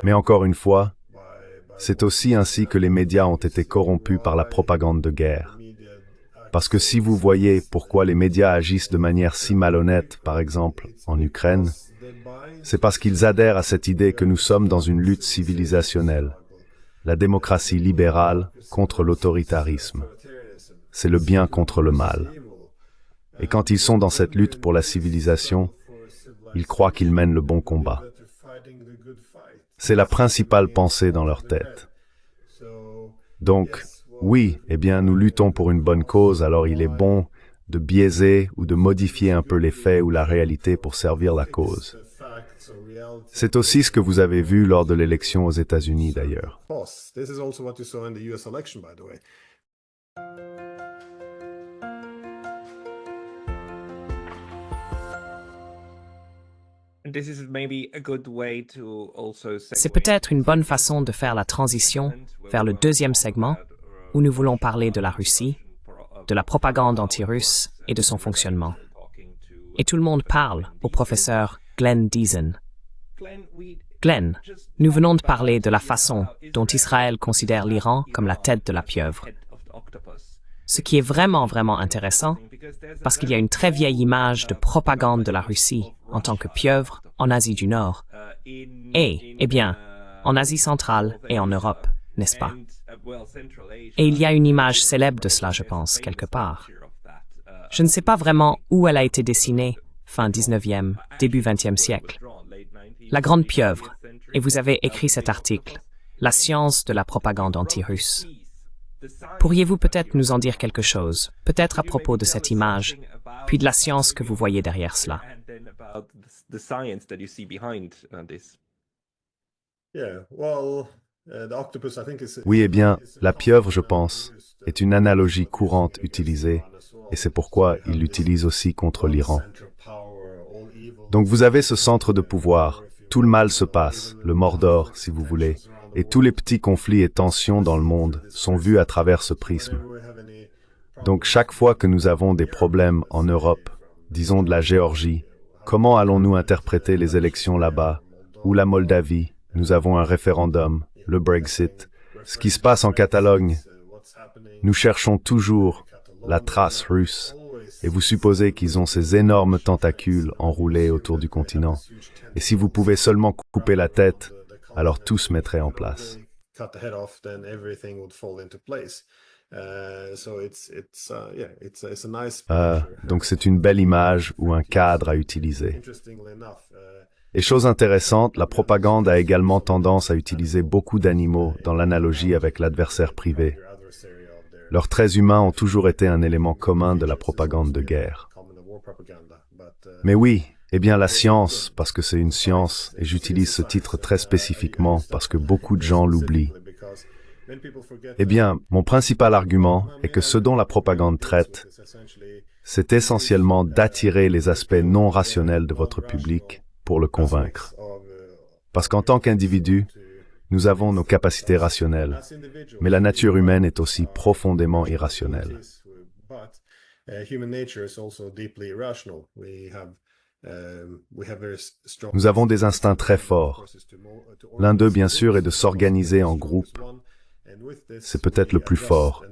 Mais encore une fois, c'est aussi ainsi que les médias ont été corrompus par la propagande de guerre. Parce que si vous voyez pourquoi les médias agissent de manière si malhonnête, par exemple, en Ukraine, c'est parce qu'ils adhèrent à cette idée que nous sommes dans une lutte civilisationnelle, la démocratie libérale contre l'autoritarisme. C'est le bien contre le mal. Et quand ils sont dans cette lutte pour la civilisation, ils croient qu'ils mènent le bon combat. C'est la principale pensée dans leur tête. Donc, oui, eh bien, nous luttons pour une bonne cause, alors il est bon de biaiser ou de modifier un peu les faits ou la réalité pour servir la cause. C'est aussi ce que vous avez vu lors de l'élection aux États-Unis, d'ailleurs. C'est peut-être une bonne façon de faire la transition vers le deuxième segment, où nous voulons parler de la Russie, de la propagande anti-russe et de son fonctionnement. Et tout le monde parle au professeur Glenn Deason. Glenn, nous venons de parler de la façon dont Israël considère l'Iran comme la tête de la pieuvre. Ce qui est vraiment intéressant, parce qu'il y a une très vieille image de propagande de la Russie en tant que pieuvre en Asie du Nord, et, eh bien, en Asie centrale et en Europe, n'est-ce pas? Et il y a une image célèbre de cela, je pense, quelque part. Je ne sais pas vraiment où elle a été dessinée, fin 19e, début 20e siècle. La grande pieuvre, et vous avez écrit cet article, La science de la propagande anti-russe. Pourriez-vous peut-être nous en dire quelque chose, peut-être à propos de cette image, puis de la science que vous voyez derrière cela? Oui, eh bien, la pieuvre, je pense, est une analogie courante utilisée, et c'est pourquoi il l'utilise aussi contre l'Iran. Donc vous avez ce centre de pouvoir, tout le mal se passe, le Mordor, si vous voulez, et tous les petits conflits et tensions dans le monde sont vus à travers ce prisme. Donc chaque fois que nous avons des problèmes en Europe, disons de la Géorgie, comment allons-nous interpréter les élections là-bas, ou la Moldavie, nous avons un référendum, le Brexit, ce qui se passe en Catalogne. Nous cherchons toujours la trace russe, et vous supposez qu'ils ont ces énormes tentacules enroulés autour du continent. Et si vous pouvez seulement couper la tête, alors tout se mettrait en place. Donc c'est une belle image ou un cadre à utiliser. Et chose intéressante, la propagande a également tendance à utiliser beaucoup d'animaux dans l'analogie avec l'adversaire privé. Leurs traits humains ont toujours été un élément commun de la propagande de guerre. Mais oui, eh bien la science, parce que c'est une science, et j'utilise ce titre très spécifiquement parce que beaucoup de gens l'oublient. Eh bien, mon principal argument est que ce dont la propagande traite, c'est essentiellement d'attirer les aspects non rationnels de votre public pour le convaincre. Parce qu'en tant qu'individu, nous avons nos capacités rationnelles, mais la nature humaine est aussi profondément irrationnelle. Nous avons des instincts très forts. L'un d'eux, bien sûr, est de s'organiser en groupe. C'est peut-être le plus fort.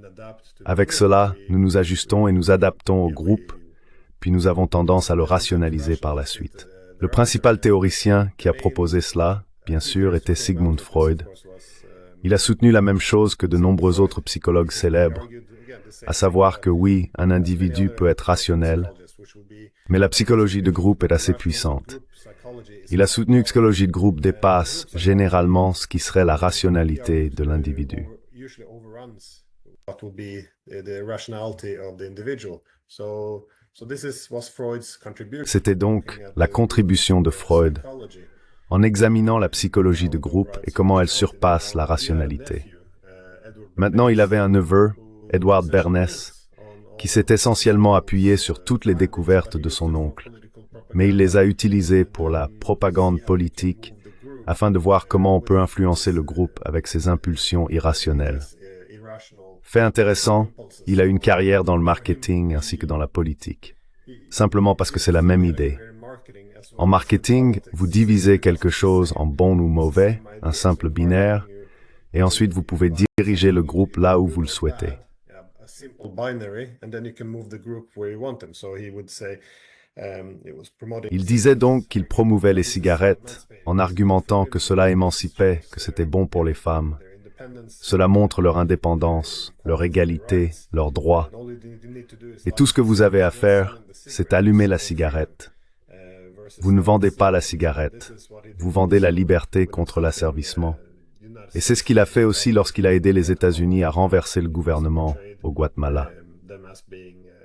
Avec cela, nous nous ajustons et nous adaptons au groupe, puis nous avons tendance à le rationaliser par la suite. Le principal théoricien qui a proposé cela, bien sûr, était Sigmund Freud. Il a soutenu la même chose que de nombreux autres psychologues célèbres, à savoir que oui, un individu peut être rationnel, mais la psychologie de groupe est assez puissante. Il a soutenu que la psychologie de groupe dépasse généralement ce qui serait la rationalité de l'individu. C'était donc la contribution de Freud en examinant la psychologie de groupe et comment elle surpasse la rationalité. Maintenant, il avait un neveu, Edward Bernays, qui s'est essentiellement appuyé sur toutes les découvertes de son oncle, mais il les a utilisées pour la propagande politique afin de voir comment on peut influencer le groupe avec ses impulsions irrationnelles. Fait intéressant, il a une carrière dans le marketing ainsi que dans la politique, simplement parce que c'est la même idée. En marketing, vous divisez quelque chose en bon ou mauvais, un simple binaire, et ensuite vous pouvez diriger le groupe là où vous le souhaitez. Il disait donc qu'il promouvait les cigarettes en argumentant que cela émancipait, que c'était bon pour les femmes. Cela montre leur indépendance, leur égalité, leurs droits. Et tout ce que vous avez à faire, c'est allumer la cigarette. Vous ne vendez pas la cigarette, vous vendez la liberté contre l'asservissement. Et c'est ce qu'il a fait aussi lorsqu'il a aidé les États-Unis à renverser le gouvernement au Guatemala.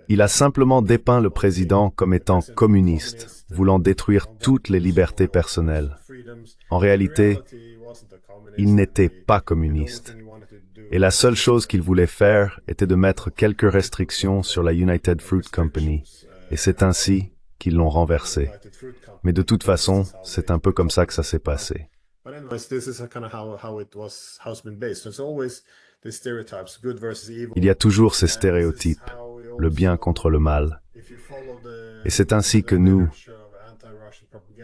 Il a simplement dépeint le président comme étant communiste, voulant détruire toutes les libertés personnelles. En réalité, il n'était pas communiste. Et la seule chose qu'il voulait faire était de mettre quelques restrictions sur la United Fruit Company. Et c'est ainsi qu'ils l'ont renversé. Mais de toute façon, c'est un peu comme ça que ça s'est passé. Il y a toujours ces stéréotypes, le bien contre le mal. Et c'est ainsi que nous,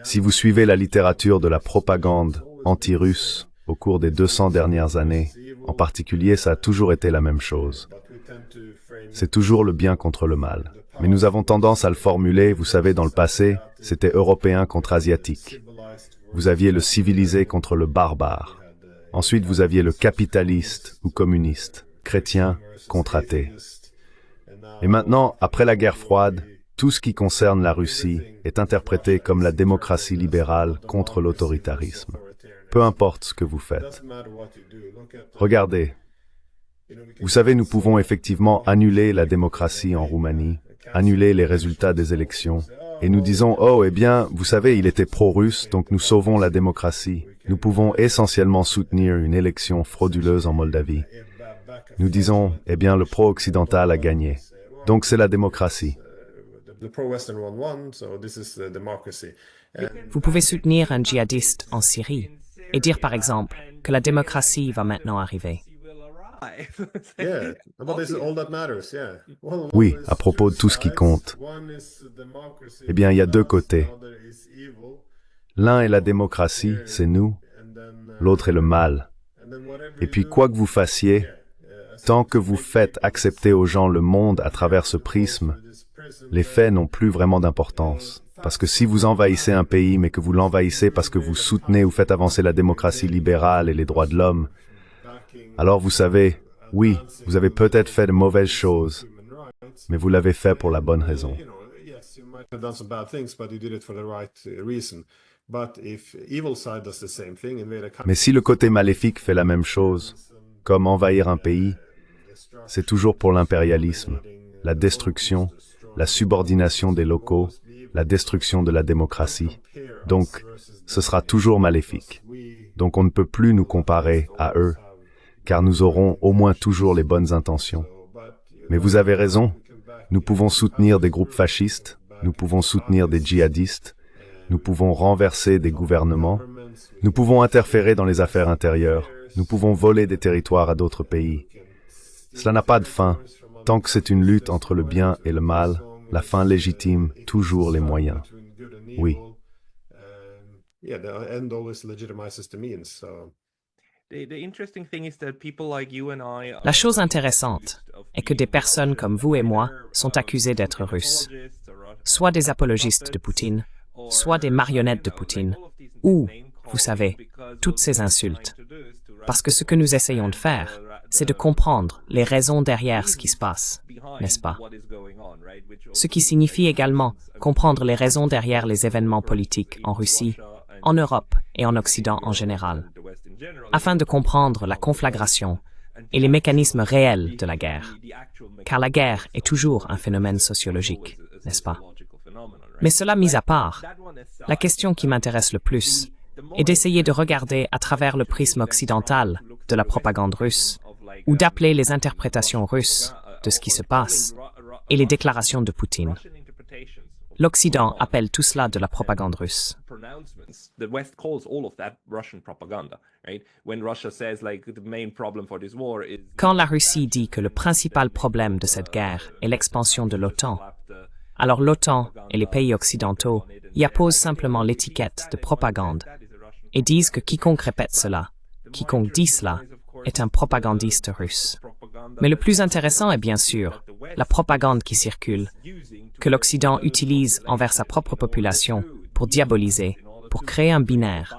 si vous suivez la littérature de la propagande anti-russe au cours des 200 dernières années, en particulier, ça a toujours été la même chose. C'est toujours le bien contre le mal. Mais nous avons tendance à le formuler, vous savez, dans le passé, c'était européen contre asiatique. Vous aviez le civilisé contre le barbare. Ensuite, vous aviez le capitaliste ou communiste, chrétien contre athée. Et maintenant, après la guerre froide, tout ce qui concerne la Russie est interprété comme la démocratie libérale contre l'autoritarisme. Peu importe ce que vous faites. Regardez. Vous savez, nous pouvons effectivement annuler la démocratie en Roumanie, annuler les résultats des élections, et nous disons, oh, eh bien, vous savez, il était pro-russe, donc nous sauvons la démocratie. Nous pouvons essentiellement soutenir une élection frauduleuse en Moldavie. Nous disons, eh bien, le pro-occidental a gagné. Donc c'est la démocratie. Vous pouvez soutenir un djihadiste en Syrie et dire par exemple que la démocratie va maintenant arriver. Oui, à propos de tout ce qui compte. Eh bien, il y a deux côtés. L'un est la démocratie, c'est nous. L'autre est le mal. Et puis, quoi que vous fassiez, tant que vous faites accepter aux gens le monde à travers ce prisme, les faits n'ont plus vraiment d'importance. Parce que si vous envahissez un pays, mais que vous l'envahissez parce que vous soutenez ou faites avancer la démocratie libérale et les droits de l'homme, alors vous savez, oui, vous avez peut-être fait de mauvaises choses, mais vous l'avez fait pour la bonne raison. Mais si le côté maléfique fait la même chose, comme envahir un pays, c'est toujours pour l'impérialisme, la destruction, la subordination des locaux, la destruction de la démocratie. Donc, ce sera toujours maléfique. Donc on ne peut plus nous comparer à eux, car nous aurons au moins toujours les bonnes intentions. Mais vous avez raison, nous pouvons soutenir des groupes fascistes, nous pouvons soutenir des djihadistes, nous pouvons renverser des gouvernements, nous pouvons interférer dans les affaires intérieures, nous pouvons voler des territoires à d'autres pays. Cela n'a pas de fin. Tant que c'est une lutte entre le bien et le mal, la fin légitime toujours les moyens. Oui. La chose intéressante est que des personnes comme vous et moi sont accusées d'être russes, soit des apologistes de Poutine, soit des marionnettes de Poutine, ou, vous savez, toutes ces insultes. Parce que ce que nous essayons de faire, c'est de comprendre les raisons derrière ce qui se passe, n'est-ce pas? Ce qui signifie également comprendre les raisons derrière les événements politiques en Russie, en Europe et en Occident en général, afin de comprendre la conflagration et les mécanismes réels de la guerre. Car la guerre est toujours un phénomène sociologique, n'est-ce pas? Mais cela mis à part, la question qui m'intéresse le plus est d'essayer de regarder à travers le prisme occidental de la propagande russe, ou d'appeler les interprétations russes de ce qui se passe et les déclarations de Poutine. L'Occident appelle tout cela de la propagande russe. Quand la Russie dit que le principal problème de cette guerre est l'expansion de l'OTAN, Alors l'OTAN et les pays occidentaux y apposent simplement l'étiquette de propagande et disent que quiconque répète cela, quiconque dit cela, est un propagandiste russe. Mais le plus intéressant est bien sûr la propagande qui circule, que l'Occident utilise envers sa propre population pour diaboliser, pour créer un binaire.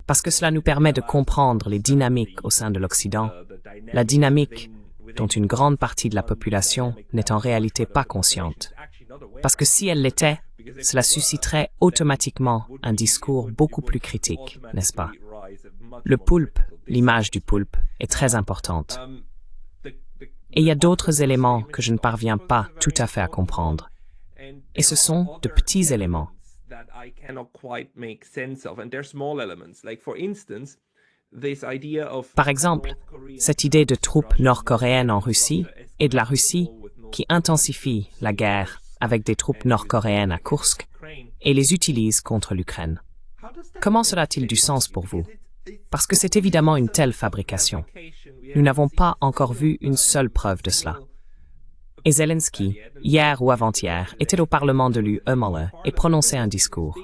Parce que cela nous permet de comprendre les dynamiques au sein de l'Occident, la dynamique dont une grande partie de la population n'est en réalité pas consciente. Parce que si elle l'était, cela susciterait automatiquement un discours beaucoup plus critique, n'est-ce pas? Le poulpe, l'image du poulpe, est très importante. Et il y a d'autres éléments que je ne parviens pas tout à fait à comprendre. Et ce sont de petits éléments. Par exemple, cette idée de troupes nord-coréennes en Russie et de la Russie qui intensifie la guerre avec des troupes nord-coréennes à Kursk et les utilise contre l'Ukraine. Comment cela a-t-il du sens pour vous? Parce que c'est évidemment une telle fabrication. Nous n'avons pas encore vu une seule preuve de cela. Et Zelensky, hier ou avant-hier, était au Parlement de l'UE et prononçait un discours.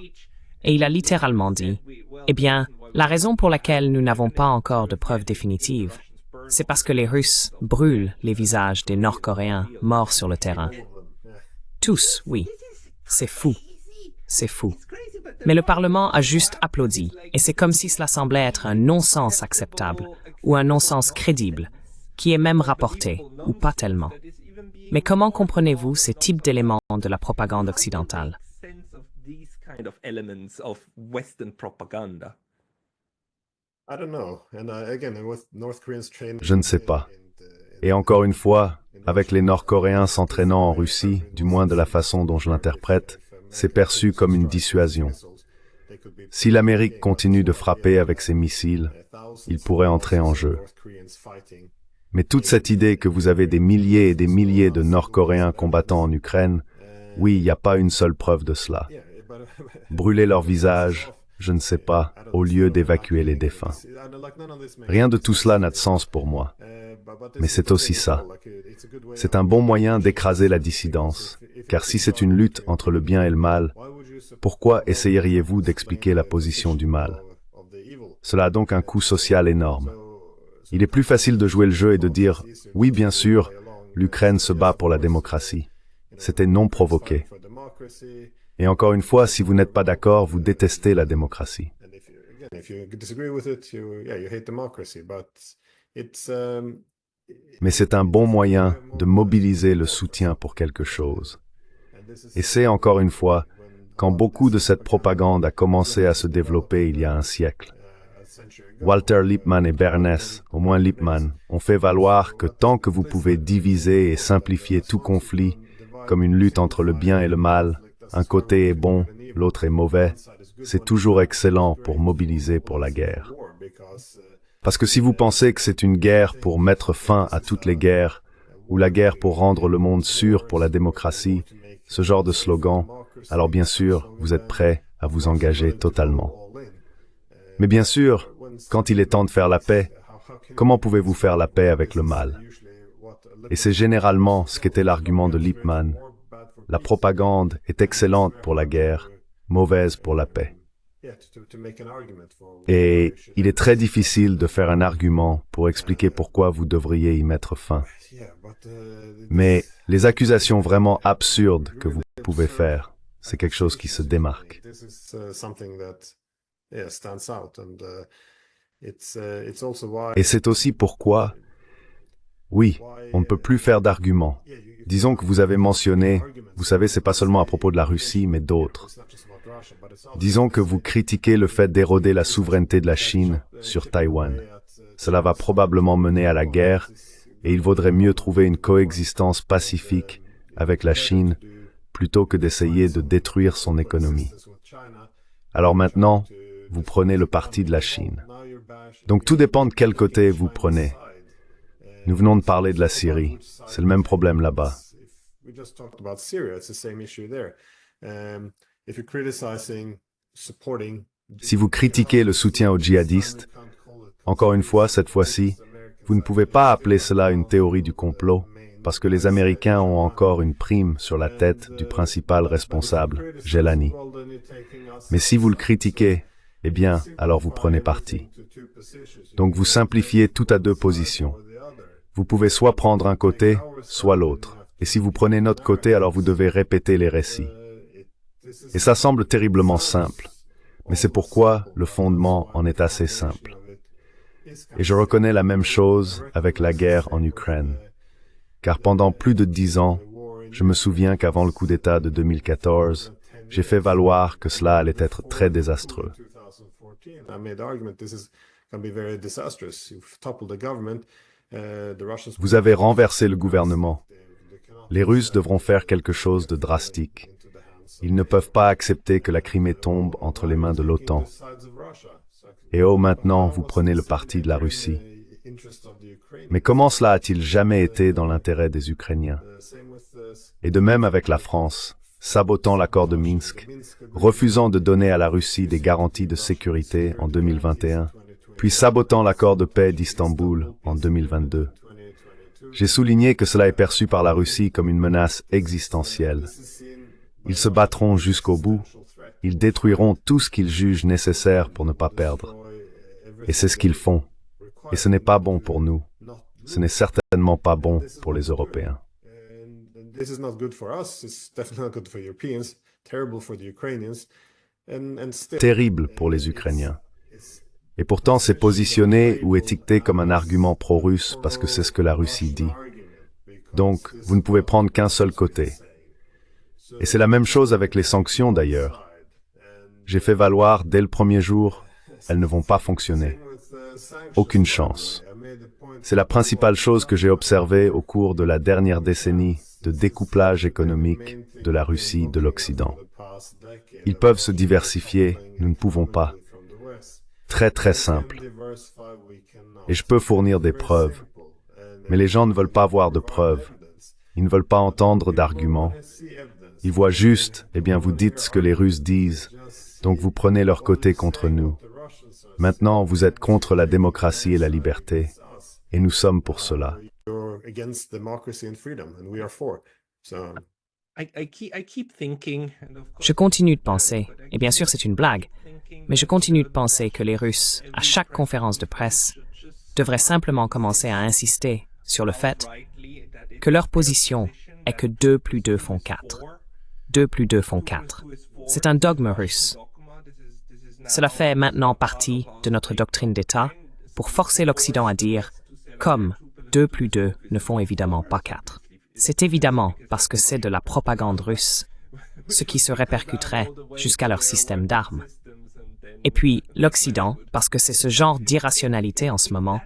Et il a littéralement dit, « Eh bien, la raison pour laquelle nous n'avons pas encore de preuves définitives, c'est parce que les Russes brûlent les visages des Nord-Coréens morts sur le terrain. » Tous, oui. C'est fou. C'est fou. Mais le Parlement a juste applaudi, et c'est comme si cela semblait être un non-sens acceptable, ou un non-sens crédible, qui est même rapporté, ou pas tellement. Mais comment comprenez-vous ces types d'éléments de la propagande occidentale? Je ne sais pas. Et encore une fois, avec les Nord-Coréens s'entraînant en Russie, du moins de la façon dont je l'interprète, c'est perçu comme une dissuasion. Si l'Amérique continue de frapper avec ses missiles, il pourrait entrer en jeu. Mais toute cette idée que vous avez des milliers et des milliers de Nord-Coréens combattant en Ukraine, oui, il n'y a pas une seule preuve de cela. Brûler leur visage, je ne sais pas, au lieu d'évacuer les défunts. Rien de tout cela n'a de sens pour moi. Mais c'est aussi ça. C'est un bon moyen d'écraser la dissidence, car si c'est une lutte entre le bien et le mal, pourquoi essayeriez-vous d'expliquer la position du mal? Cela a donc un coût social énorme. Il est plus facile de jouer le jeu et de dire « Oui, bien sûr, l'Ukraine se bat pour la démocratie. » C'était non provoqué. Et encore une fois, si vous n'êtes pas d'accord, vous détestez la démocratie. Mais c'est un bon moyen de mobiliser le soutien pour quelque chose. Et c'est, encore une fois, quand beaucoup de cette propagande a commencé à se développer il y a un siècle. Walter Lippmann et Bernès, au moins Lippmann, ont fait valoir que tant que vous pouvez diviser et simplifier tout conflit comme une lutte entre le bien et le mal, un côté est bon, l'autre est mauvais, c'est toujours excellent pour mobiliser pour la guerre. Parce que si vous pensez que c'est une guerre pour mettre fin à toutes les guerres, ou la guerre pour rendre le monde sûr pour la démocratie, ce genre de slogan, alors bien sûr, vous êtes prêt à vous engager totalement. Mais bien sûr, quand il est temps de faire la paix, comment pouvez-vous faire la paix avec le mal? Et c'est généralement ce qu'était l'argument de Lippmann. La propagande est excellente pour la guerre, mauvaise pour la paix. Et il est très difficile de faire un argument pour expliquer pourquoi vous devriez y mettre fin. Mais les accusations vraiment absurdes que vous pouvez faire, c'est quelque chose qui se démarque. Et c'est aussi pourquoi, oui, on ne peut plus faire d'arguments. Disons que vous avez mentionné, vous savez, c'est pas seulement à propos de la Russie, mais d'autres. Disons que vous critiquez le fait d'éroder la souveraineté de la Chine sur Taïwan. Cela va probablement mener à la guerre, et il vaudrait mieux trouver une coexistence pacifique avec la Chine plutôt que d'essayer de détruire son économie. Alors maintenant, vous prenez le parti de la Chine. Donc tout dépend de quel côté vous prenez. Nous venons de parler de la Syrie. C'est le même problème là-bas. Si vous critiquez le soutien aux djihadistes, encore une fois, cette fois-ci, vous ne pouvez pas appeler cela une théorie du complot, parce que les Américains ont encore une prime sur la tête du principal responsable, Jelani. Mais si vous le critiquez, eh bien, alors vous prenez parti. Donc vous simplifiez tout à deux positions. Vous pouvez soit prendre un côté, soit l'autre. Et si vous prenez notre côté, alors vous devez répéter les récits. Et ça semble terriblement simple, mais c'est pourquoi le fondement en est assez simple. Et je reconnais la même chose avec la guerre en Ukraine. Car pendant plus de 10 ans, je me souviens qu'avant le coup d'État de 2014, j'ai fait valoir que cela allait être très désastreux. Vous avez renversé le gouvernement. Les Russes devront faire quelque chose de drastique. Ils ne peuvent pas accepter que la Crimée tombe entre les mains de l'OTAN. Et oh, maintenant, vous prenez le parti de la Russie. Mais comment cela a-t-il jamais été dans l'intérêt des Ukrainiens? Et de même avec la France, sabotant l'accord de Minsk, refusant de donner à la Russie des garanties de sécurité en 2021, puis sabotant l'accord de paix d'Istanbul en 2022. J'ai souligné que cela est perçu par la Russie comme une menace existentielle. Ils se battront jusqu'au bout. Ils détruiront tout ce qu'ils jugent nécessaire pour ne pas perdre. Et c'est ce qu'ils font. Et ce n'est pas bon pour nous. Ce n'est certainement pas bon pour les Européens. Terrible pour les Ukrainiens. Et pourtant, c'est positionné ou étiqueté comme un argument pro-russe parce que c'est ce que la Russie dit. Donc, vous ne pouvez prendre qu'un seul côté. Et c'est la même chose avec les sanctions d'ailleurs. J'ai fait valoir dès le premier jour, elles ne vont pas fonctionner. Aucune chance. C'est la principale chose que j'ai observée au cours de la dernière décennie de découplage économique de la Russie de l'Occident. Ils peuvent se diversifier, nous ne pouvons pas. Très simple. Et je peux fournir des preuves. Mais les gens ne veulent pas voir de preuves. Ils ne veulent pas entendre d'arguments. Ils voient juste, eh bien vous dites ce que les Russes disent, donc vous prenez leur côté contre nous. Maintenant, vous êtes contre la démocratie et la liberté, et nous sommes pour cela. Je continue de penser, et bien sûr c'est une blague, mais je continue de penser que les Russes, à chaque conférence de presse, devraient simplement commencer à insister sur le fait que leur position est que 2 plus 2 font 4. 2 plus 2 font 4. C'est un dogme russe. Cela fait maintenant partie de notre doctrine d'État pour forcer l'Occident à dire « comme 2 plus 2 ne font évidemment pas 4 ». C'est évidemment parce que c'est de la propagande russe, ce qui se répercuterait jusqu'à leur système d'armes. Et puis, l'Occident, parce que c'est ce genre d'irrationalité en ce moment,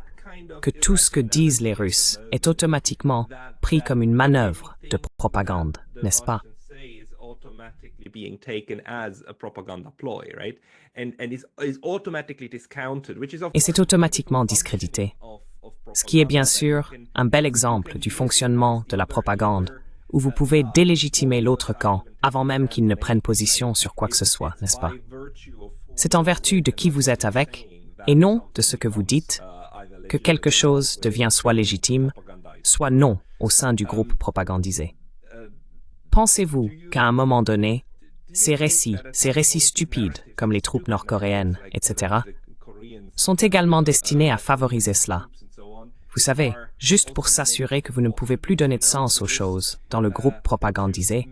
que tout ce que disent les Russes est automatiquement pris comme une manœuvre de propagande, n'est-ce pas? Et c'est automatiquement discrédité. Ce qui est bien sûr un bel exemple du fonctionnement de la propagande, où vous pouvez délégitimer l'autre camp avant même qu'il ne prenne position sur quoi que ce soit, n'est-ce pas? C'est en vertu de qui vous êtes avec, et non de ce que vous dites, que quelque chose devient soit légitime, soit non au sein du groupe propagandisé. Pensez-vous qu'à un moment donné, ces récits stupides, comme les troupes nord-coréennes, etc., sont également destinés à favoriser cela? Vous savez, juste pour s'assurer que vous ne pouvez plus donner de sens aux choses dans le groupe propagandisé,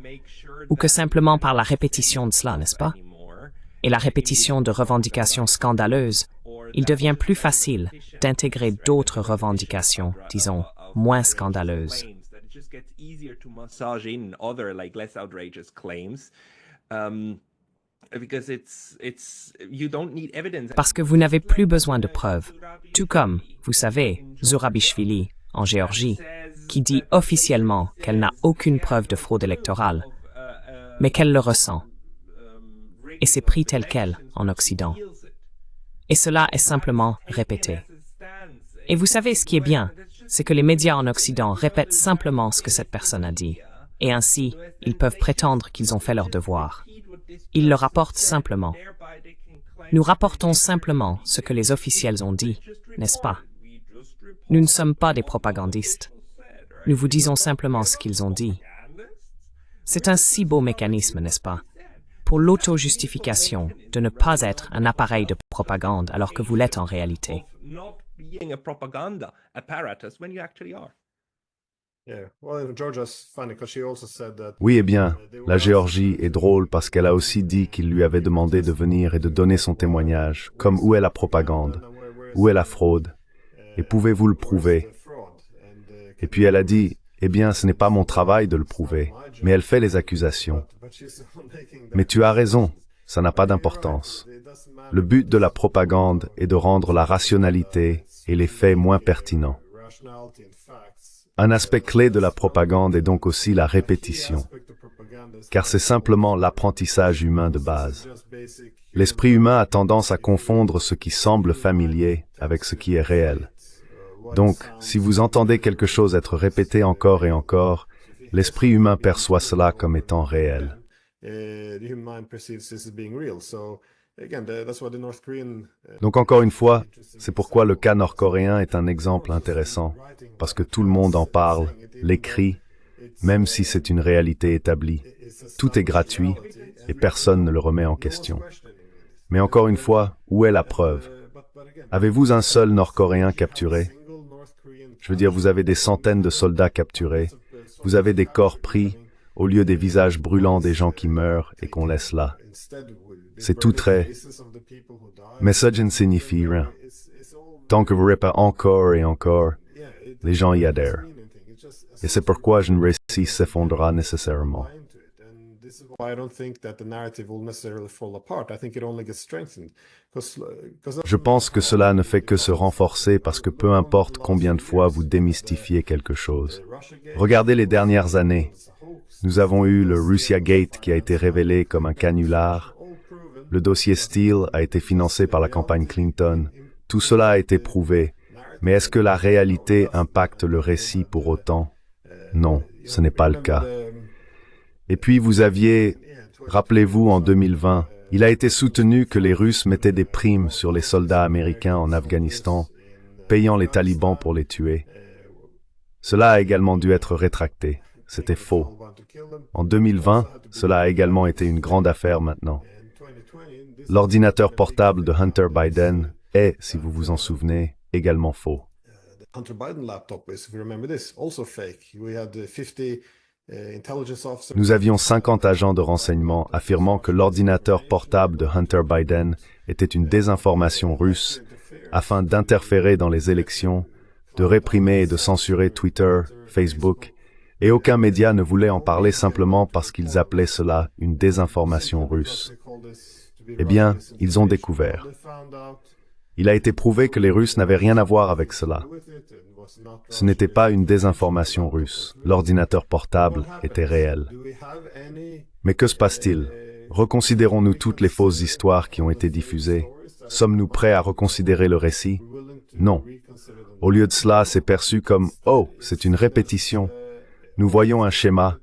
ou que simplement par la répétition de cela, n'est-ce pas? Et la répétition de revendications scandaleuses, il devient plus facile d'intégrer d'autres revendications, disons, moins scandaleuses. Parce que vous n'avez plus besoin de preuves. Tout comme, vous savez, Zurabishvili, en Géorgie, qui dit officiellement qu'elle n'a aucune preuve de fraude électorale, mais qu'elle le ressent. Et c'est pris tel quel en Occident. Et cela est simplement répété. Et vous savez ce qui est bien, c'est que les médias en Occident répètent simplement ce que cette personne a dit. Et ainsi, ils peuvent prétendre qu'ils ont fait leur devoir. Ils le rapportent simplement. Nous rapportons simplement ce que les officiels ont dit, n'est-ce pas? Nous ne sommes pas des propagandistes. Nous vous disons simplement ce qu'ils ont dit. C'est un si beau mécanisme, n'est-ce pas? Pour l'auto-justification de ne pas être un appareil de propagande alors que vous l'êtes en réalité. Oui, eh bien, la Géorgie est drôle parce qu'elle a aussi dit qu'il lui avait demandé de venir et de donner son témoignage, comme où est la propagande, où est la fraude, et pouvez-vous le prouver? Et puis elle a dit, eh bien, ce n'est pas mon travail de le prouver, mais elle fait les accusations. Mais tu as raison, ça n'a pas d'importance. Le but de la propagande est de rendre la rationalité et les faits moins pertinents. Un aspect clé de la propagande est donc aussi la répétition, car c'est simplement l'apprentissage humain de base. L'esprit humain a tendance à confondre ce qui semble familier avec ce qui est réel. Donc, si vous entendez quelque chose être répété encore et encore, l'esprit humain perçoit cela comme étant réel. Donc encore une fois, c'est pourquoi le cas nord-coréen est un exemple intéressant, parce que tout le monde en parle, l'écrit, même si c'est une réalité établie. Tout est gratuit et personne ne le remet en question. Mais encore une fois, où est la preuve? Avez-vous un seul Nord-Coréen capturé? Je veux dire, vous avez des centaines de soldats capturés, vous avez des corps pris, au lieu des visages brûlants des gens qui meurent et qu'on laisse là. C'est tout trait. Mais ça ne signifie rien. Tant que vous répétez encore et encore, les gens y adhèrent. Et c'est pourquoi une récit s'effondrera nécessairement. Je pense que cela ne fait que se renforcer parce que peu importe combien de fois vous démystifiez quelque chose. Regardez les dernières années. Nous avons eu le Russia Gate qui a été révélé comme un canular. Le dossier Steele a été financé par la campagne Clinton. Tout cela a été prouvé. Mais est-ce que la réalité impacte le récit pour autant? Non, ce n'est pas le cas. Et puis vous aviez, rappelez-vous en 2020, il a été soutenu que les Russes mettaient des primes sur les soldats américains en Afghanistan, payant les talibans pour les tuer. Cela a également dû être rétracté. C'était faux. En 2020, cela a également été une grande affaire maintenant. L'ordinateur portable de Hunter Biden est, si vous vous en souvenez, également faux. Nous avions 50 agents de renseignement affirmant que l'ordinateur portable de Hunter Biden était une désinformation russe afin d'interférer dans les élections, de réprimer et de censurer Twitter, Facebook, et aucun média ne voulait en parler simplement parce qu'ils appelaient cela une désinformation russe. Eh bien, ils ont découvert. Il a été prouvé que les Russes n'avaient rien à voir avec cela. Ce n'était pas une désinformation russe. L'ordinateur portable était réel. Mais que se passe-t-il? Reconsidérons-nous toutes les fausses histoires qui ont été diffusées? Sommes-nous prêts à reconsidérer le récit? Non. Au lieu de cela, c'est perçu comme « Oh, c'est une répétition. Nous voyons un schéma.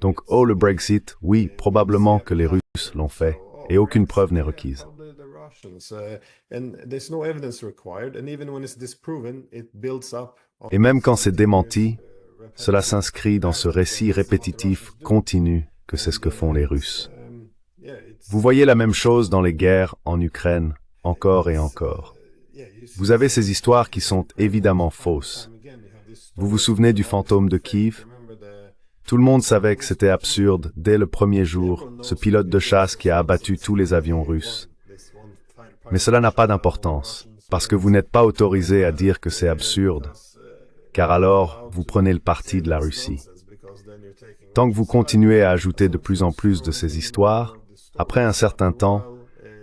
Donc, oh, le Brexit, oui, probablement que les Russes l'ont fait. Et aucune preuve n'est requise. » Et même quand c'est démenti, cela s'inscrit dans ce récit répétitif continu que c'est ce que font les Russes. Vous voyez la même chose dans les guerres en Ukraine, encore et encore. Vous avez ces histoires qui sont évidemment fausses. Vous vous souvenez du fantôme de Kiev? Tout le monde savait que c'était absurde dès le premier jour, ce pilote de chasse qui a abattu tous les avions russes. Mais cela n'a pas d'importance, parce que vous n'êtes pas autorisé à dire que c'est absurde, car alors vous prenez le parti de la Russie. Tant que vous continuez à ajouter de plus en plus de ces histoires, après un certain temps,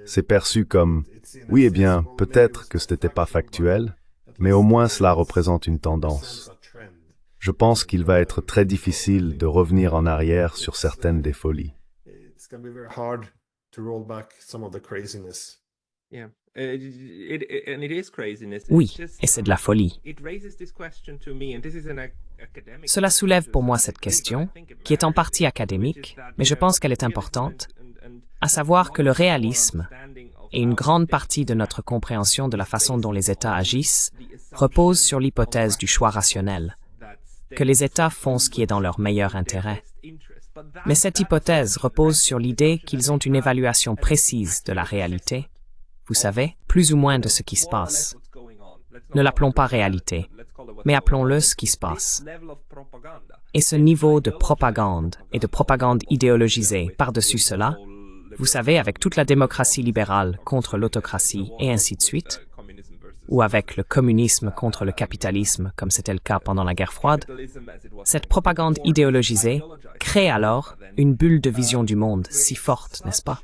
c'est perçu comme « oui, eh bien, peut-être que ce n'était pas factuel, mais au moins cela représente une tendance ». Je pense qu'il va être très difficile de revenir en arrière sur certaines des folies. Oui, et c'est de la folie. Cela soulève pour moi cette question, qui est en partie académique, mais je pense qu'elle est importante, à savoir que le réalisme et une grande partie de notre compréhension de la façon dont les États agissent repose sur l'hypothèse du choix rationnel. que les États font ce qui est dans leur meilleur intérêt. Mais cette hypothèse repose sur l'idée qu'ils ont une évaluation précise de la réalité, vous savez, plus ou moins de ce qui se passe. Ne l'appelons pas réalité, mais appelons-le ce qui se passe. Et ce niveau de propagande et de propagande idéologisée par-dessus cela, vous savez, avec toute la démocratie libérale contre l'autocratie et ainsi de suite, ou avec le communisme contre le capitalisme, comme c'était le cas pendant la guerre froide, cette propagande idéologisée crée alors une bulle de vision du monde si forte, n'est-ce pas?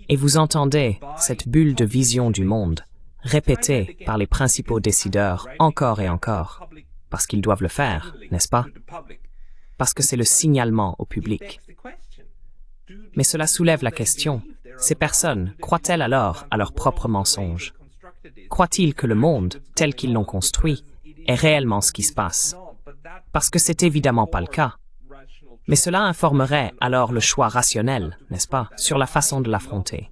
Et vous entendez cette bulle de vision du monde répétée par les principaux décideurs encore et encore, parce qu'ils doivent le faire, n'est-ce pas? Parce que c'est le signalement au public. Mais cela soulève la question, ces personnes croient-elles alors à leurs propres mensonges? Croient-ils que le monde, tel qu'ils l'ont construit, est réellement ce qui se passe? Parce que c'est évidemment pas le cas. Mais cela informerait alors le choix rationnel, n'est-ce pas, sur la façon de l'affronter.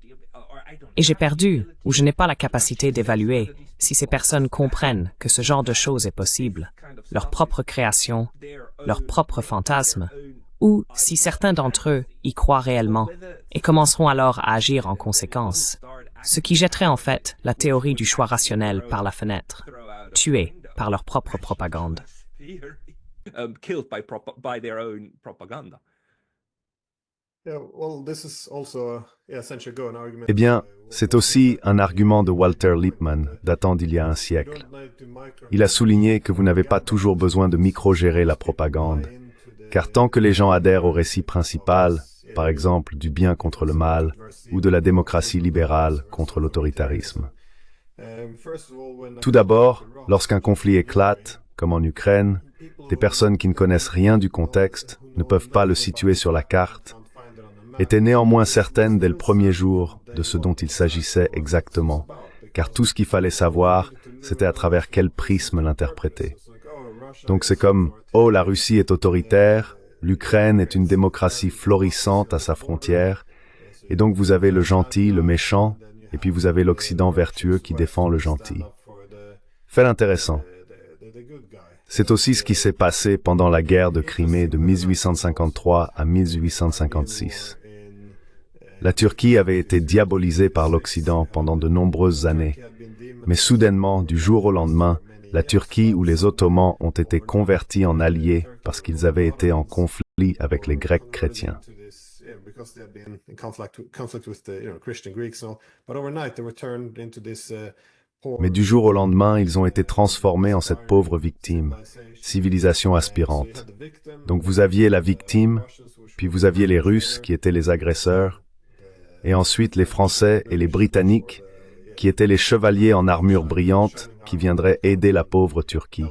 Et j'ai perdu, ou je n'ai pas la capacité d'évaluer si ces personnes comprennent que ce genre de choses est possible, leur propre création, leur propre fantasme, ou si certains d'entre eux y croient réellement et commenceront alors à agir en conséquence, ce qui jetterait en fait la théorie du choix rationnel par la fenêtre, tuée par leur propre propagande. Eh bien, c'est aussi un argument de Walter Lippmann datant d'il y a un siècle. Il a souligné que vous n'avez pas toujours besoin de micro-gérer la propagande, car tant que les gens adhèrent au récit principal, par exemple du bien contre le mal, ou de la démocratie libérale contre l'autoritarisme. Tout d'abord, lorsqu'un conflit éclate, comme en Ukraine, des personnes qui ne connaissent rien du contexte, ne peuvent pas le situer sur la carte, étaient néanmoins certaines dès le premier jour de ce dont il s'agissait exactement, car tout ce qu'il fallait savoir, c'était à travers quel prisme l'interpréter. Donc c'est comme « Oh, la Russie est autoritaire, l'Ukraine est une démocratie florissante à sa frontière, et donc vous avez le gentil, le méchant, et puis vous avez l'Occident vertueux qui défend le gentil. » Fait intéressant. C'est aussi ce qui s'est passé pendant la guerre de Crimée de 1853 à 1856. La Turquie avait été diabolisée par l'Occident pendant de nombreuses années, mais soudainement, du jour au lendemain, la Turquie ou les Ottomans ont été convertis en alliés parce qu'ils avaient été en conflit avec les Grecs chrétiens. Mais du jour au lendemain, ils ont été transformés en cette pauvre victime, civilisation aspirante. Donc vous aviez la victime, puis vous aviez les Russes qui étaient les agresseurs, et ensuite les Français et les Britanniques qui étaient les chevaliers en armure brillante qui viendraient aider la pauvre Turquie.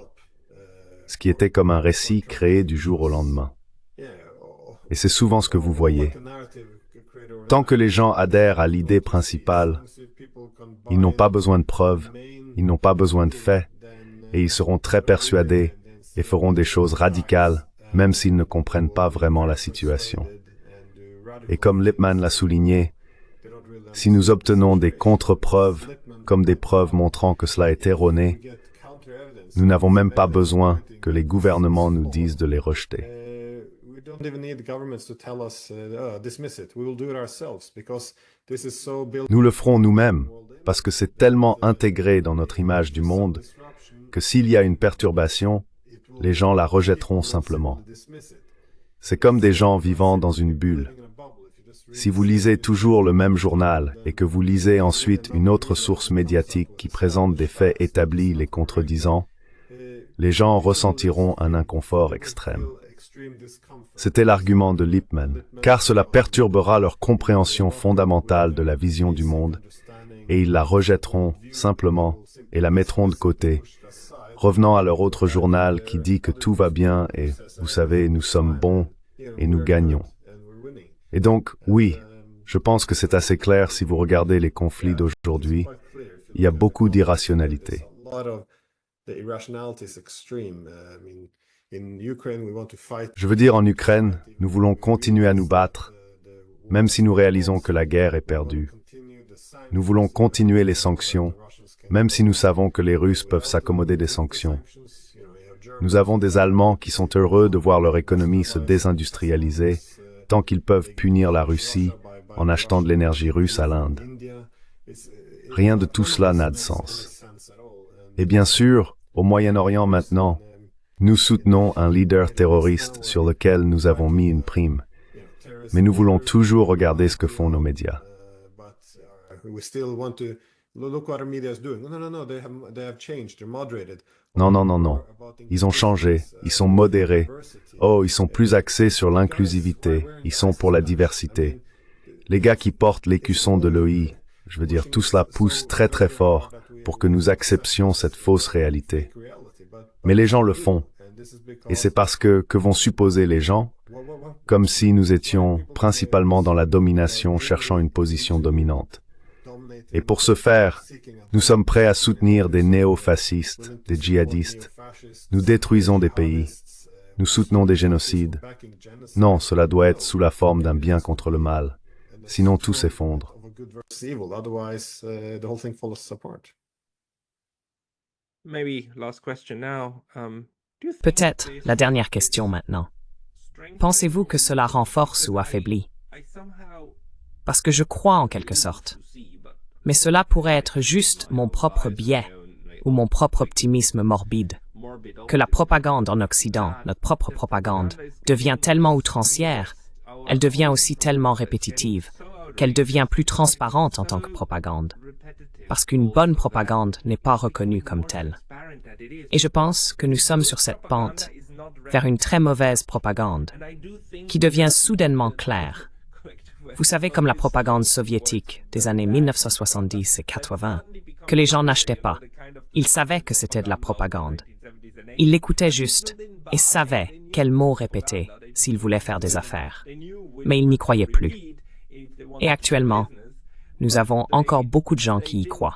Ce qui était comme un récit créé du jour au lendemain. Et c'est souvent ce que vous voyez. Tant que les gens adhèrent à l'idée principale, ils n'ont pas besoin de preuves, ils n'ont pas besoin de faits, et ils seront très persuadés et feront des choses radicales, même s'ils ne comprennent pas vraiment la situation. Et comme Lippmann l'a souligné, si nous obtenons des contre-preuves, comme des preuves montrant que cela est erroné, nous n'avons même pas besoin que les gouvernements nous disent de les rejeter. Nous le ferons nous-mêmes, parce que c'est tellement intégré dans notre image du monde que s'il y a une perturbation, les gens la rejetteront simplement. C'est comme des gens vivant dans une bulle. Si vous lisez toujours le même journal et que vous lisez ensuite une autre source médiatique qui présente des faits établis les contredisant, les gens ressentiront un inconfort extrême. C'était l'argument de Lippmann, car cela perturbera leur compréhension fondamentale de la vision du monde, et ils la rejetteront simplement et la mettront de côté, revenant à leur autre journal qui dit que tout va bien et, vous savez, nous sommes bons et nous gagnons. Et donc, oui, je pense que c'est assez clair si vous regardez les conflits d'aujourd'hui, il y a beaucoup d'irrationalité. Je veux dire, en Ukraine, nous voulons continuer à nous battre, même si nous réalisons que la guerre est perdue. Nous voulons continuer les sanctions, même si nous savons que les Russes peuvent s'accommoder des sanctions. Nous avons des Allemands qui sont heureux de voir leur économie se désindustrialiser tant qu'ils peuvent punir la Russie en achetant de l'énergie russe à l'Inde. Rien de tout cela n'a de sens. Et bien sûr, au Moyen-Orient maintenant, nous soutenons un leader terroriste sur lequel nous avons mis une prime. Mais nous voulons toujours regarder ce que font nos médias. Non, non, non, non. Ils ont changé. Ils sont modérés. Oh, ils sont plus axés sur l'inclusivité. Ils sont pour la diversité. Les gars qui portent l'écusson de l'OI, je veux dire, tout cela pousse très très fort pour que nous acceptions cette fausse réalité. Mais les gens le font. Et c'est parce que vont supposer les gens? Comme si nous étions principalement dans la domination, cherchant une position dominante. Et pour ce faire, nous sommes prêts à soutenir des néo-fascistes, des djihadistes. Nous détruisons des pays. Nous soutenons des génocides. Non, cela doit être sous la forme d'un bien contre le mal. Sinon tout s'effondre. Peut-être la dernière question maintenant. Pensez-vous que cela renforce ou affaiblit? Parce que je crois en quelque sorte. Mais cela pourrait être juste mon propre biais ou mon propre optimisme morbide. Que la propagande en Occident, notre propre propagande, devient tellement outrancière, elle devient aussi tellement répétitive, qu'elle devient plus transparente en tant que propagande. Parce qu'une bonne propagande n'est pas reconnue comme telle. Et je pense que nous sommes sur cette pente vers une très mauvaise propagande, qui devient soudainement claire. Vous savez, comme la propagande soviétique des années 1970 et 80, que les gens n'achetaient pas. Ils savaient que c'était de la propagande. Ils l'écoutaient juste et savaient quels mots répéter s'ils voulaient faire des affaires. Mais ils n'y croyaient plus. Et actuellement, nous avons encore beaucoup de gens qui y croient.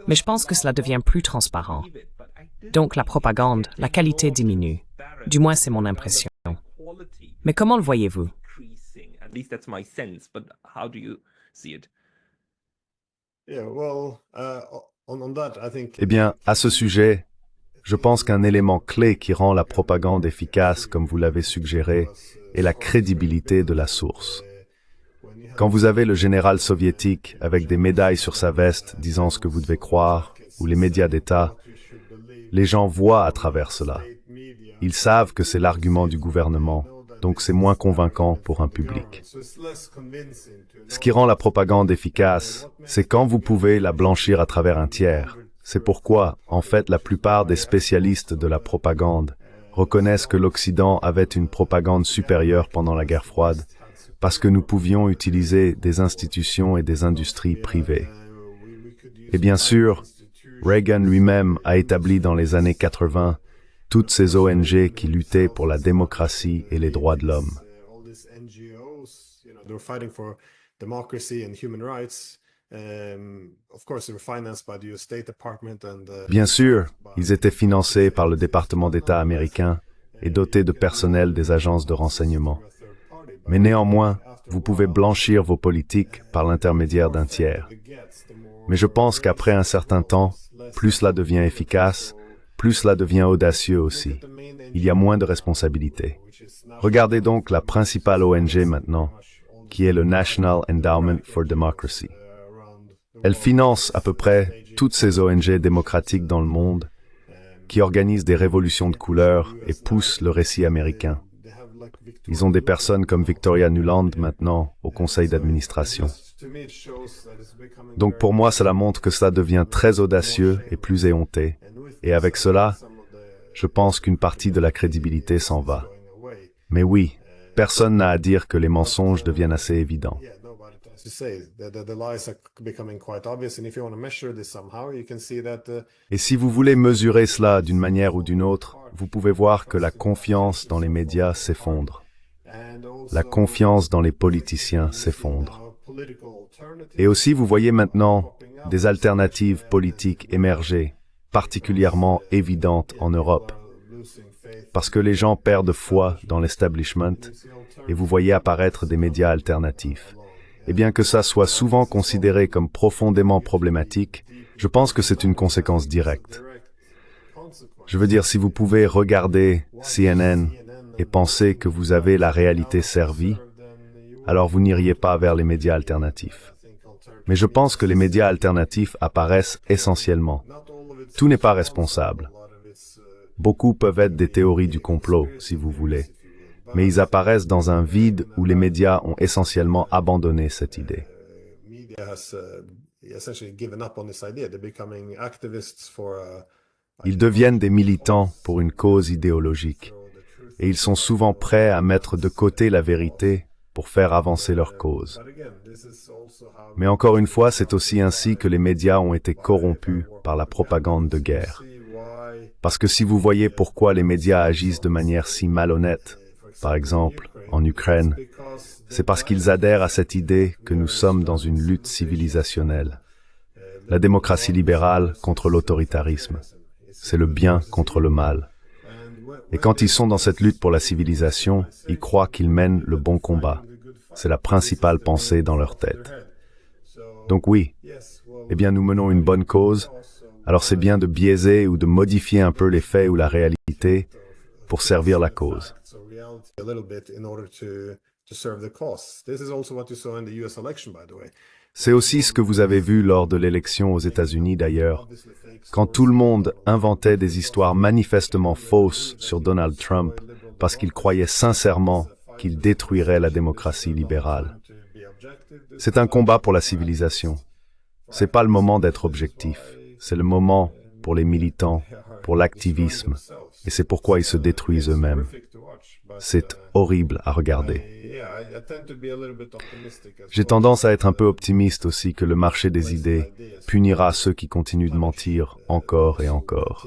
Mais je pense que cela devient plus transparent. Donc la propagande, la qualité diminue. Du moins, c'est mon impression. Mais comment le voyez-vous? Eh bien, à ce sujet, je pense qu'un élément clé qui rend la propagande efficace, comme vous l'avez suggéré, est la crédibilité de la source. Quand vous avez le général soviétique avec des médailles sur sa veste disant ce que vous devez croire, ou les médias d'État, les gens voient à travers cela. Ils savent que c'est l'argument du gouvernement, donc c'est moins convaincant pour un public. Ce qui rend la propagande efficace, c'est quand vous pouvez la blanchir à travers un tiers. C'est pourquoi, en fait, la plupart des spécialistes de la propagande reconnaissent que l'Occident avait une propagande supérieure pendant la guerre froide, parce que nous pouvions utiliser des institutions et des industries privées. Et bien sûr, Reagan lui-même a établi dans les années 80 toutes ces ONG qui luttaient pour la démocratie et les droits de l'homme. Bien sûr, ils étaient financés par le département d'État américain et dotés de personnel des agences de renseignement. Mais néanmoins, vous pouvez blanchir vos politiques par l'intermédiaire d'un tiers. Mais je pense qu'après un certain temps, plus cela devient efficace, plus cela devient audacieux aussi. Il y a moins de responsabilités. Regardez donc la principale ONG maintenant, qui est le National Endowment for Democracy. Elle finance à peu près toutes ces ONG démocratiques dans le monde, qui organisent des révolutions de couleur et poussent le récit américain. Ils ont des personnes comme Victoria Nuland maintenant au conseil d'administration. Donc pour moi, cela montre que cela devient très audacieux et plus éhonté. Et avec cela, je pense qu'une partie de la crédibilité s'en va. Mais oui, personne n'a à dire que les mensonges deviennent assez évidents. Et si vous voulez mesurer cela d'une manière ou d'une autre, vous pouvez voir que la confiance dans les médias s'effondre. La confiance dans les politiciens s'effondre. Et aussi, vous voyez maintenant des alternatives politiques émerger, particulièrement évidentes en Europe. Parce que les gens perdent foi dans l'establishment et vous voyez apparaître des médias alternatifs. Et bien que ça soit souvent considéré comme profondément problématique, je pense que c'est une conséquence directe. Je veux dire, si vous pouvez regarder CNN et penser que vous avez la réalité servie, alors vous n'iriez pas vers les médias alternatifs. Mais je pense que les médias alternatifs apparaissent essentiellement. Tout n'est pas responsable. Beaucoup peuvent être des théories du complot, si vous voulez. Mais ils apparaissent dans un vide où les médias ont essentiellement abandonné cette idée. Ils deviennent des militants pour une cause idéologique. Et ils sont souvent prêts à mettre de côté la vérité pour faire avancer leur cause. Mais encore une fois, c'est aussi ainsi que les médias ont été corrompus par la propagande de guerre. Parce que si vous voyez pourquoi les médias agissent de manière si malhonnête, par exemple en Ukraine, c'est parce qu'ils adhèrent à cette idée que nous sommes dans une lutte civilisationnelle. La démocratie libérale contre l'autoritarisme. C'est le bien contre le mal. Et quand ils sont dans cette lutte pour la civilisation, ils croient qu'ils mènent le bon combat. C'est la principale pensée dans leur tête. Donc oui, eh bien nous menons une bonne cause, alors c'est bien de biaiser ou de modifier un peu les faits ou la réalité pour servir la cause. C'est aussi ce que vous avez vu lors de l'élection aux États-Unis d'ailleurs, quand tout le monde inventait des histoires manifestement fausses sur Donald Trump parce qu'il croyait sincèrement qu'il détruirait la démocratie libérale. C'est un combat pour la civilisation. C'est pas le moment d'être objectif. C'est le moment pour les militants, pour l'activisme, et c'est pourquoi ils se détruisent eux-mêmes. C'est horrible à regarder. J'ai tendance à être un peu optimiste aussi que le marché des idées punira ceux qui continuent de mentir encore et encore.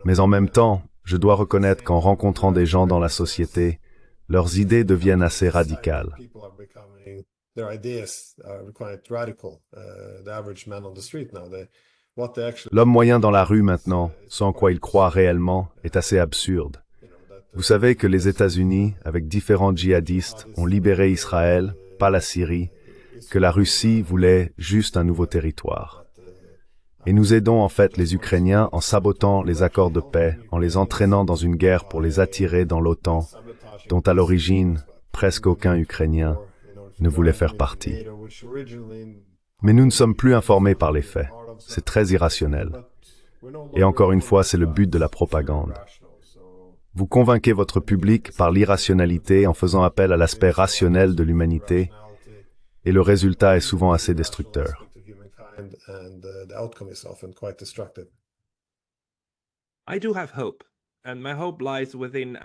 Mais en même temps, je dois reconnaître qu'en rencontrant des gens dans la société, leurs idées deviennent assez radicales. L'homme moyen dans la rue maintenant, sans quoi il croit réellement, est assez absurde. Vous savez que les États-Unis, avec différents djihadistes, ont libéré Israël, pas la Syrie, que la Russie voulait juste un nouveau territoire. Et nous aidons en fait les Ukrainiens en sabotant les accords de paix, en les entraînant dans une guerre pour les attirer dans l'OTAN, dont à l'origine, presque aucun Ukrainien ne voulait faire partie. Mais nous ne sommes plus informés par les faits. C'est très irrationnel. Et encore une fois, c'est le but de la propagande. Vous convainquez votre public par l'irrationalité en faisant appel à l'aspect rationnel de l'humanité, et le résultat est souvent assez destructeur.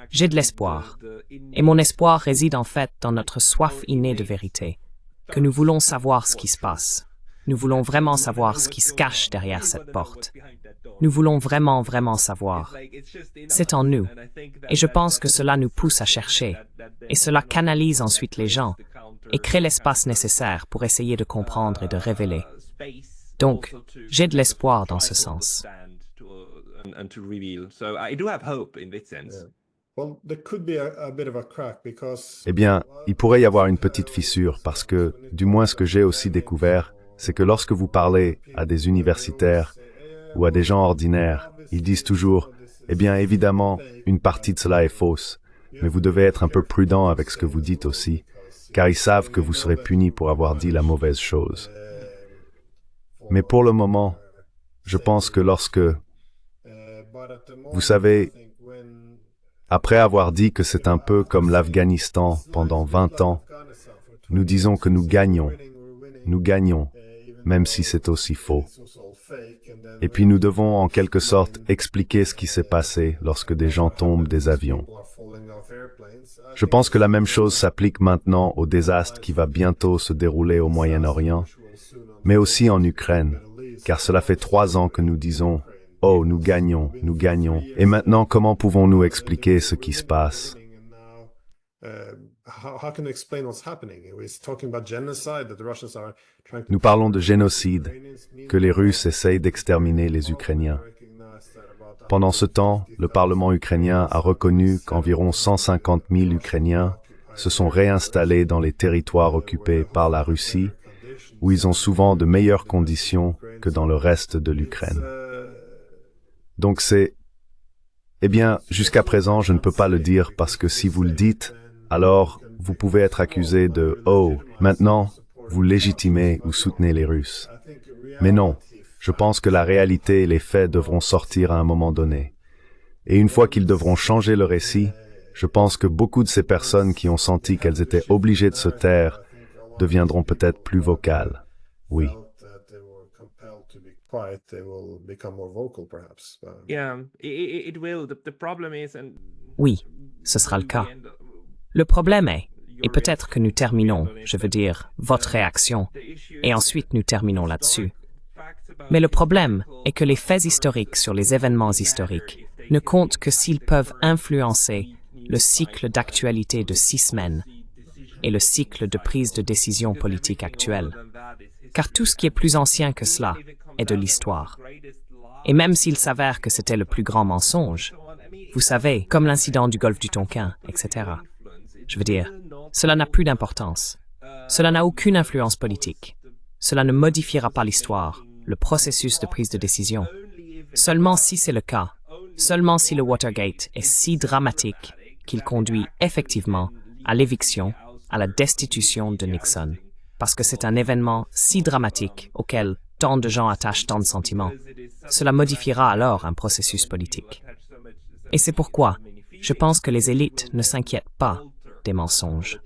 J'ai de l'espoir. Et mon espoir réside en fait dans notre soif innée de vérité, que nous voulons savoir ce qui se passe. Nous voulons vraiment savoir ce qui se cache derrière cette porte. Nous voulons vraiment savoir. C'est en nous. Et je pense que cela nous pousse à chercher. Et cela canalise ensuite les gens et crée l'espace nécessaire pour essayer de comprendre et de révéler. Donc, j'ai de l'espoir dans ce sens. Eh bien, il pourrait y avoir une petite fissure parce que, du moins ce que j'ai aussi découvert, c'est que lorsque vous parlez à des universitaires ou à des gens ordinaires, ils disent toujours « Eh bien, évidemment, une partie de cela est fausse, mais vous devez être un peu prudent avec ce que vous dites aussi, car ils savent que vous serez puni pour avoir dit la mauvaise chose. » Mais pour le moment, je pense que lorsque, vous savez, après avoir dit que c'est un peu comme l'Afghanistan pendant 20 ans, nous disons que nous gagnons, même si c'est aussi faux. Et puis nous devons en quelque sorte expliquer ce qui s'est passé lorsque des gens tombent des avions. Je pense que la même chose s'applique maintenant au désastre qui va bientôt se dérouler au Moyen-Orient, mais aussi en Ukraine, car cela fait 3 ans que nous disons « Oh, nous gagnons ». Et maintenant, comment pouvons-nous expliquer ce qui se passe? Nous parlons de génocide, que les Russes essayent d'exterminer les Ukrainiens. Pendant ce temps, le Parlement ukrainien a reconnu qu'environ 150 000 Ukrainiens se sont réinstallés dans les territoires occupés par la Russie, où ils ont souvent de meilleures conditions que dans le reste de l'Ukraine. Donc eh bien, jusqu'à présent, je ne peux pas le dire parce que si vous le dites, alors vous pouvez être accusé de « Oh, maintenant, vous légitimez ou soutenez les Russes ». Mais non, je pense que la réalité et les faits devront sortir à un moment donné. Et une fois qu'ils devront changer le récit, je pense que beaucoup de ces personnes qui ont senti qu'elles étaient obligées de se taire deviendront peut-être plus vocales. Oui. Oui, ce sera le cas. Le problème est, et peut-être que nous terminons, je veux dire, votre réaction, et ensuite nous terminons là-dessus. Mais le problème est que les faits historiques sur les événements historiques ne comptent que s'ils peuvent influencer le cycle d'actualité de 6 semaines et le cycle de prise de décision politique actuelle. Car tout ce qui est plus ancien que cela est de l'histoire. Et même s'il s'avère que c'était le plus grand mensonge, vous savez, comme l'incident du golfe du Tonkin, etc. Je veux dire, cela n'a plus d'importance. Cela n'a aucune influence politique. Cela ne modifiera pas l'histoire, le processus de prise de décision. Seulement si c'est le cas, seulement si le Watergate est si dramatique qu'il conduit effectivement à l'éviction, à la destitution de Nixon, parce que c'est un événement si dramatique auquel tant de gens attachent tant de sentiments. Cela modifiera alors un processus politique. Et c'est pourquoi je pense que les élites ne s'inquiètent pas des mensonges.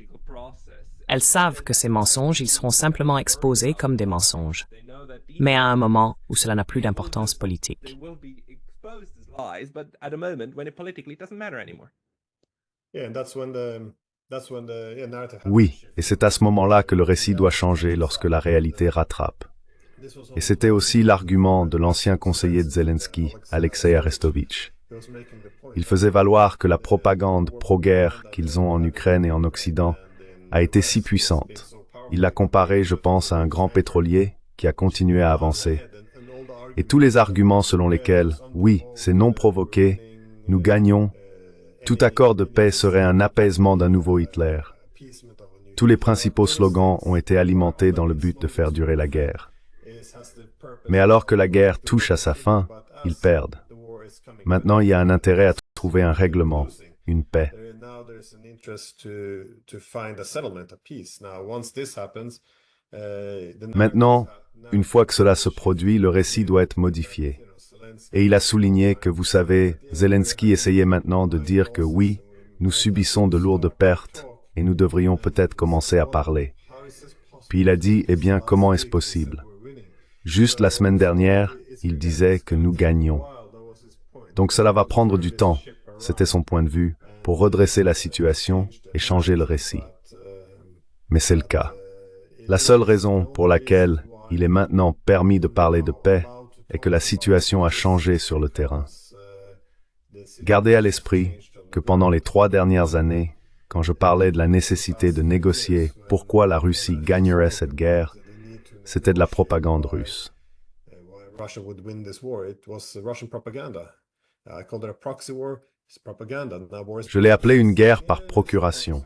Elles savent que ces mensonges, ils seront simplement exposés comme des mensonges, mais à un moment où cela n'a plus d'importance politique. Oui, et c'est à ce moment-là que le récit doit changer lorsque la réalité rattrape. Et c'était aussi l'argument de l'ancien conseiller de Zelensky, Alexei Arestovitch. Il faisait valoir que la propagande pro-guerre qu'ils ont en Ukraine et en Occident a été si puissante. Il l'a comparée, je pense, à un grand pétrolier qui a continué à avancer. Et tous les arguments selon lesquels, oui, c'est non provoqué, nous gagnons, tout accord de paix serait un apaisement d'un nouveau Hitler. Tous les principaux slogans ont été alimentés dans le but de faire durer la guerre. Mais alors que la guerre touche à sa fin, ils perdent. Maintenant, il y a un intérêt à trouver un règlement, une paix. Maintenant, une fois que cela se produit, le récit doit être modifié. Et il a souligné que, vous savez, Zelensky essayait maintenant de dire que oui, nous subissons de lourdes pertes et nous devrions peut-être commencer à parler. Puis il a dit, eh bien, comment est-ce possible? Juste la semaine dernière, il disait que nous gagnions. Donc cela va prendre du temps, c'était son point de vue, pour redresser la situation et changer le récit. Mais c'est le cas. La seule raison pour laquelle il est maintenant permis de parler de paix est que la situation a changé sur le terrain. Gardez à l'esprit que pendant les 3 dernières années, quand je parlais de la nécessité de négocier pourquoi la Russie gagnerait cette guerre, c'était de la propagande russe. Je l'ai appelé une guerre par procuration.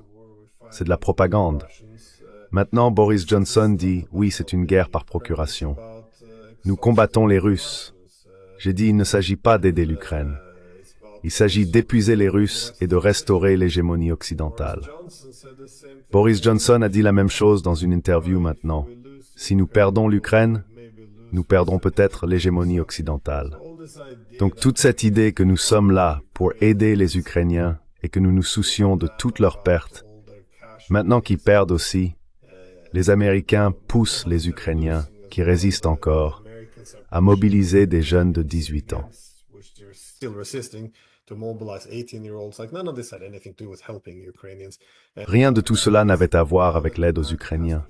C'est de la propagande. Maintenant, Boris Johnson dit, oui, c'est une guerre par procuration. Nous combattons les Russes. J'ai dit, il ne s'agit pas d'aider l'Ukraine. Il s'agit d'épuiser les Russes et de restaurer l'hégémonie occidentale. Boris Johnson a dit la même chose dans une interview maintenant. Si nous perdons l'Ukraine, nous perdrons peut-être l'hégémonie occidentale. Donc toute cette idée que nous sommes là pour aider les Ukrainiens et que nous nous soucions de toutes leurs pertes, maintenant qu'ils perdent aussi, les Américains poussent les Ukrainiens, qui résistent encore, à mobiliser des jeunes de 18 ans. Rien de tout cela n'avait à voir avec l'aide aux Ukrainiens.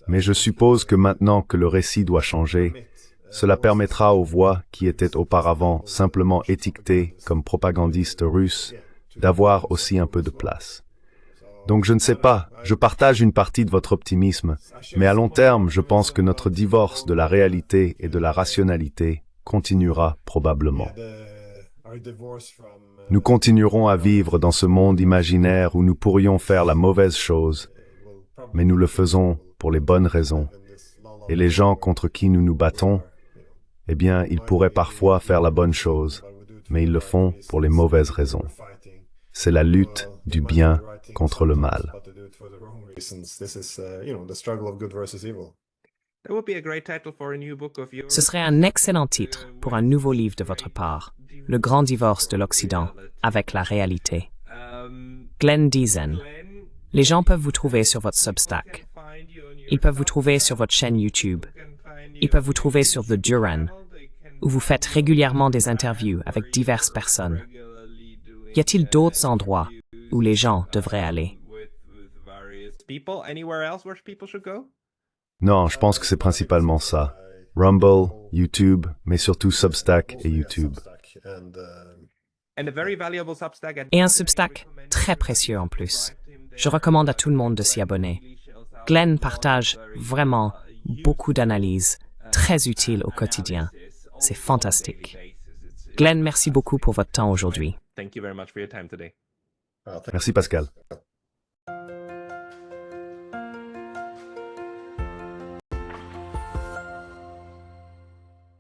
Mais je suppose que maintenant que le récit doit changer, cela permettra aux voix qui étaient auparavant simplement étiquetées comme propagandistes russes d'avoir aussi un peu de place. Donc je ne sais pas, je partage une partie de votre optimisme, mais à long terme, je pense que notre divorce de la réalité et de la rationalité continuera probablement. Nous continuerons à vivre dans ce monde imaginaire où nous pourrions faire la mauvaise chose, mais nous le faisons pour les bonnes raisons. Et les gens contre qui nous nous battons, eh bien, ils pourraient parfois faire la bonne chose, mais ils le font pour les mauvaises raisons. C'est la lutte du bien contre le mal. Ce serait un excellent titre pour un nouveau livre de votre part, Le grand divorce de l'Occident avec la réalité. Glenn Deason. Les gens peuvent vous trouver sur votre Substack. Ils peuvent vous trouver sur votre chaîne YouTube. Ils peuvent vous trouver sur The Duran, où vous faites régulièrement des interviews avec diverses personnes. Y a-t-il d'autres endroits où les gens devraient aller? Non, je pense que c'est principalement ça. Rumble, YouTube, mais surtout Substack et YouTube. Et un Substack très précieux en plus. Je recommande à tout le monde de s'y abonner. Glenn partage vraiment beaucoup d'analyses très utiles au quotidien. C'est fantastique. Glenn, merci beaucoup pour votre temps aujourd'hui. Merci Pascal.